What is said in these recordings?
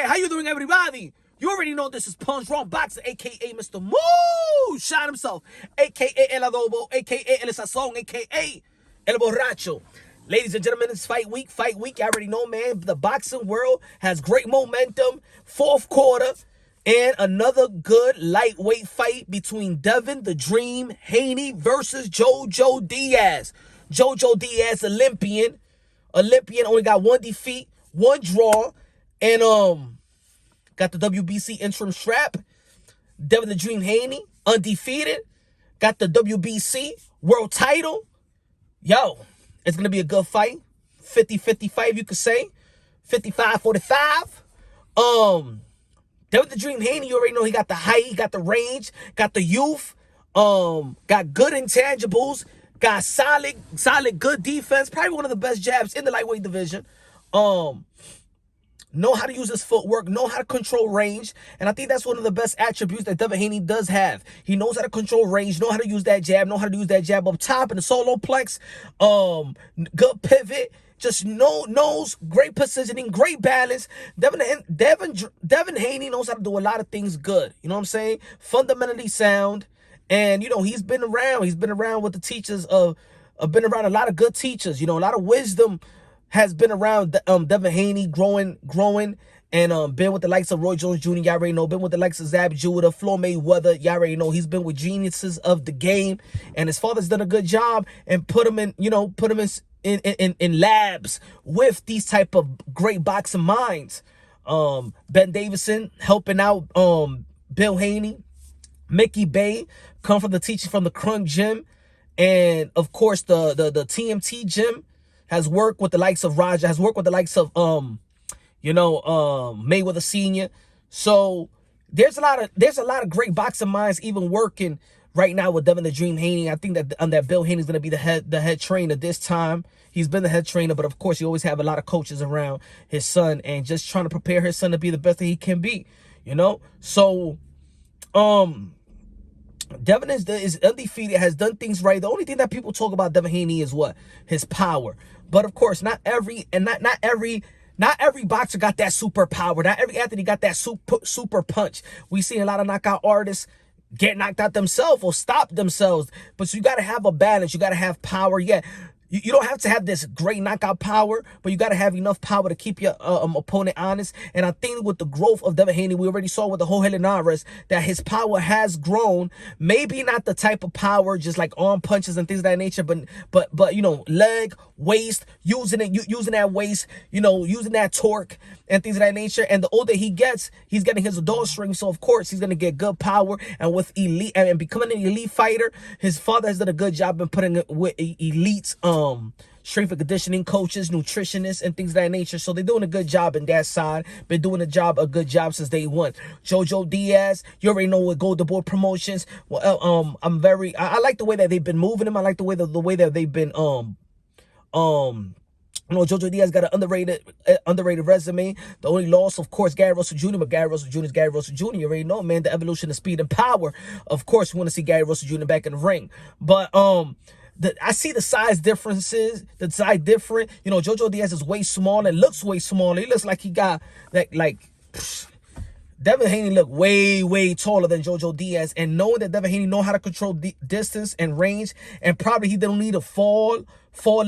how you doing, everybody? You already know this is Punch Wrong Boxer, a.k.a. Mr. Moo Shot himself, a.k.a. El Adobo, a.k.a. El Sazón, a.k.a. El Borracho. Ladies and gentlemen, it's fight week. You already know, man. The boxing world has great momentum. Fourth quarter. And another good lightweight fight between Devin, the Dream, Haney versus Jojo Diaz. Jojo Diaz, Olympian, only got one defeat, one draw, and got the WBC interim strap. Devin, the Dream, Haney, undefeated, got the WBC world title. Yo, it's going to be a good fight. 50-55, you could say. 55-45. Devin, the Dream, Haney, you already know he got the height, he got the range, got the youth, got good intangibles, got solid, good defense, probably one of the best jabs in the lightweight division. Know how to use his footwork, know how to control range, and I think that's one of the best attributes that Devin Haney does have. He knows how to control range, know how to use that jab, know how to use that jab up top in the solo plex, good pivot, just knows great positioning, great balance. Devin Haney knows how to do a lot of things good. You know what I'm saying? Fundamentally sound. And, you know, he's been around. He's been around with the teachers been around a lot of good teachers. You know, a lot of wisdom has been around Devin Haney growing and been with the likes of Roy Jones Jr., y'all already know, been with the likes of Zab Judah, Floyd Mayweather, y'all already know. He's been with geniuses of the game, and his father's done a good job and put him in labs with these type of great boxing minds. Ben Davison helping out Bill Haney, Mickey Bay come from the teaching from the Crunk Gym, and of course the TMT Gym has worked with the likes of Roger, has worked with the likes of Mayweather Sr. So there's a lot of great boxing minds even working right now with Devin the Dream Haney. I think that Bill Haney's gonna be the head trainer this time. He's been the head trainer, but of course you always have a lot of coaches around his son and just trying to prepare his son to be the best that he can be. You know, so Devin is undefeated, has done things right. The only thing that people talk about Devin Haney is what? His power. But of course, not every boxer got that super power. Not every athlete got that super punch. We see a lot of knockout artists get knocked out themselves or stop themselves. But so you got to have a balance. You got to have power. Yeah, you don't have to have this great knockout power, but you got to have enough power to keep your opponent honest. And I think with the growth of Devin Haney, we already saw with the Jorge Linares that his power has grown. Maybe not the type of power, just like arm punches and things of that nature, but you know, leg, waist, using that waist, you know, using that torque and things of that nature. And the older he gets, he's getting his adult strength, so of course he's gonna get good power. And with elite and becoming an elite fighter, his father has done a good job in putting it with elites, strength and conditioning coaches, nutritionists, and things of that nature. So they're doing a good job in that side. Been doing a good job since day one. Jojo Diaz, you already know with Golden Boy Promotions. Well, I like the way that they've been moving him. I like the way that they've been you know, Jojo Diaz got an underrated resume. The only loss, of course, Gary Russell Jr., but Gary Russell Jr. is Gary Russell Jr. You already know, man, the evolution of speed and power. Of course, we want to see Gary Russell Jr. back in the ring. But I see the size differences, the size different. You know, Jojo Diaz is way smaller and looks way smaller. He looks like he got Devin Haney look way taller than Jojo Diaz. And knowing that Devin Haney know how to control distance and range, and probably he don't need to fall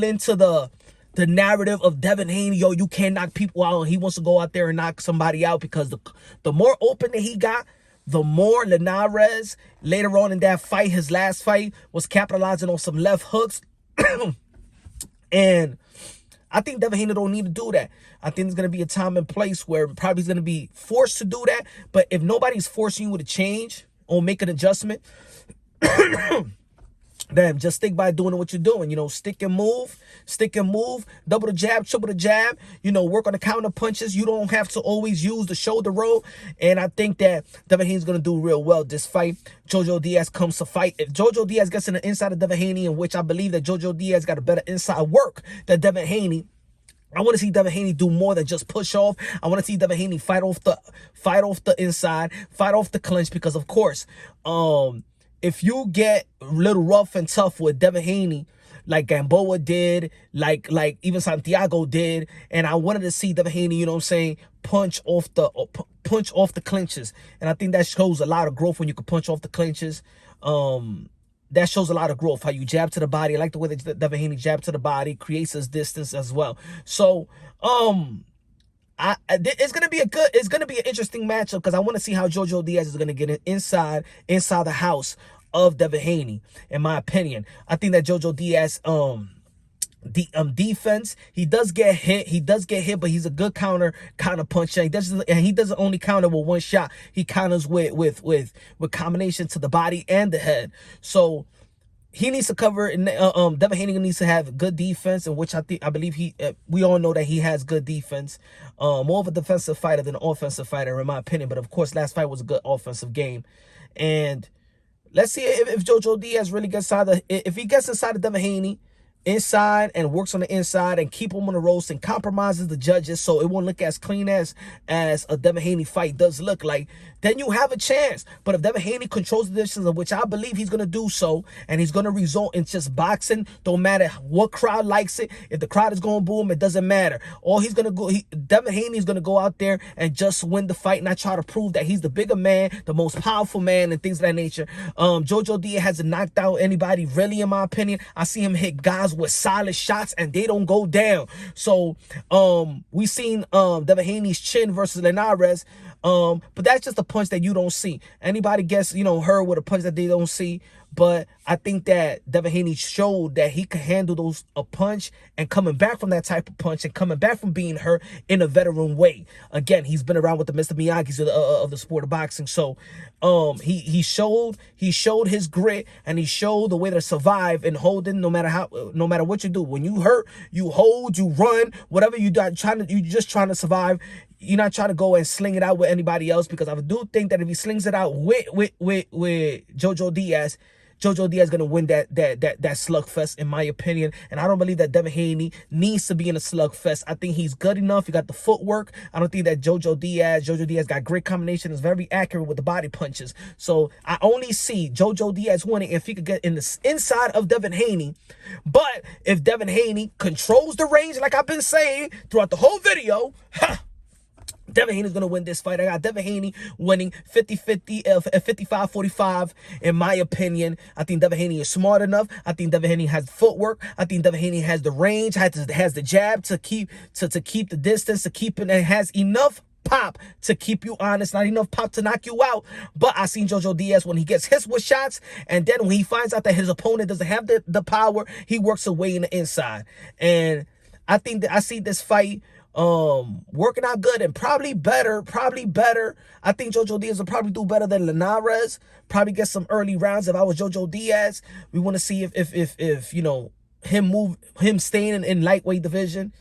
into the narrative of Devin Haney, yo, you can't knock people out. He wants to go out there and knock somebody out, because the more open that he got, the more Linares later on in that fight, his last fight, was capitalizing on some left hooks. And I think Devin Haney don't need to do that. I think there's going to be a time and place where probably he's going to be forced to do that. But if nobody's forcing you to change or make an adjustment, then just stick by doing what you're doing. You know, stick and move, double the jab, triple the jab, you know, work on the counter punches. You don't have to always use the shoulder roll. And I think that Devin Haney's going to do real well this fight. Jojo Diaz comes to fight. If Jojo Diaz gets in the inside of Devin Haney, in which I believe that Jojo Diaz got a better inside work than Devin Haney, I want to see Devin Haney do more than just push off. I want to see Devin Haney fight off the inside, fight off the clinch, because of course, if you get a little rough and tough with Devin Haney, like Gamboa did, like even Santiago did, and I wanted to see Devin Haney, you know what I'm saying, punch off the clinches. And I think that shows a lot of growth when you can punch off the clinches. That shows a lot of growth. How you jab to the body. I like the way that Devin Haney jab to the body, creates his distance as well. So it's gonna be an interesting matchup, because I want to see how Jojo Diaz is gonna get inside the house of Devin Haney. In my opinion, I think that Jojo Diaz defense, he does get hit, but he's a good counter puncher. He doesn't only counter with one shot. He counters with combination to the body and the head. So he needs to cover, and Devin Haney needs to have good defense, in which I believe we all know that he has good defense. More of a defensive fighter than an offensive fighter, in my opinion. But of course, last fight was a good offensive game. And let's see if Jojo Diaz really gets if he gets inside of Devin Haney, inside, and works on the inside and keep him on the ropes and compromises the judges, so it won't look as clean as a Devin Haney fight does look like, then you have a chance. But if Devin Haney controls the distance, of which I believe he's going to do so, and he's going to result in just boxing, don't matter what crowd likes it. If the crowd is going to boo him, it doesn't matter. Or Devin Haney is going to go out there and just win the fight, not try to prove that he's the bigger man, the most powerful man, and things of that nature. Jojo Diaz hasn't knocked out anybody, really, in my opinion. I see him hit guys with solid shots and they don't go down. So we seen Devin Haney's chin versus Linares, but that's just a punch that you don't see. Anybody gets hurt with a punch that they don't see. But I think that Devin Haney showed that he could handle a punch, and coming back from that type of punch, and coming back from being hurt in a veteran way. Again, he's been around with the Mr. Miyagi's of the sport of boxing. So he showed his grit, and he showed the way to survive and holding no matter what you do. When you hurt, you hold, you run, whatever you do, you just trying to survive. You're not trying to go and sling it out with anybody else, because I do think that if he slings it out with Jojo Diaz is gonna win that slugfest, in my opinion. And I don't believe that Devin Haney needs to be in a slugfest. I think he's good enough. He got the footwork. I don't think that Jojo Diaz got great combination, is very accurate with the body punches. So I only see Jojo Diaz winning if he could get in the inside of Devin Haney. But if Devin Haney controls the range, like I've been saying throughout the whole video, Devin Haney is going to win this fight. I got Devin Haney winning 50-50, 55-45, in my opinion. I think Devin Haney is smart enough. I think Devin Haney has footwork. I think Devin Haney has the range, has the jab to keep the distance, and has enough pop to keep you honest, not enough pop to knock you out. But I seen Jojo Diaz, when he gets hit with shots, and then when he finds out that his opponent doesn't have the power, he works away in the inside. And I think that I see this fight working out good, and probably better. I think Jojo Diaz will probably do better than Linares. Probably get some early rounds. If I was Jojo Diaz, we want to see if him staying in lightweight division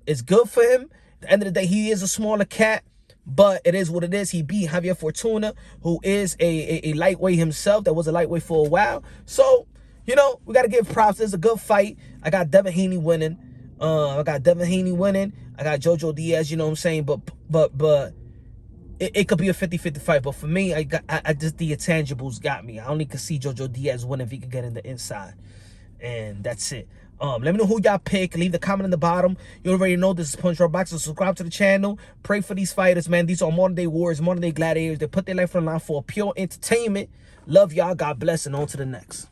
is good for him. At the end of the day, he is a smaller cat, but it is what it is. He beat Javier Fortuna, who is a lightweight himself, that was a lightweight for a while. So we got to give props. It's a good fight. I got Devin Haney winning. I got Jojo Diaz, you know what I'm saying? But it could be a 50-50 fight. But for me, I just, the intangibles got me. I only could see Jojo Diaz winning if he could get in the inside. And that's it. Let me know who y'all pick. Leave the comment in the bottom. You already know this is Punch Drunk Boxing. Subscribe to the channel. Pray for these fighters, man. These are modern day warriors, modern day gladiators. They put their life on the line for pure entertainment. Love y'all. God bless, and on to the next.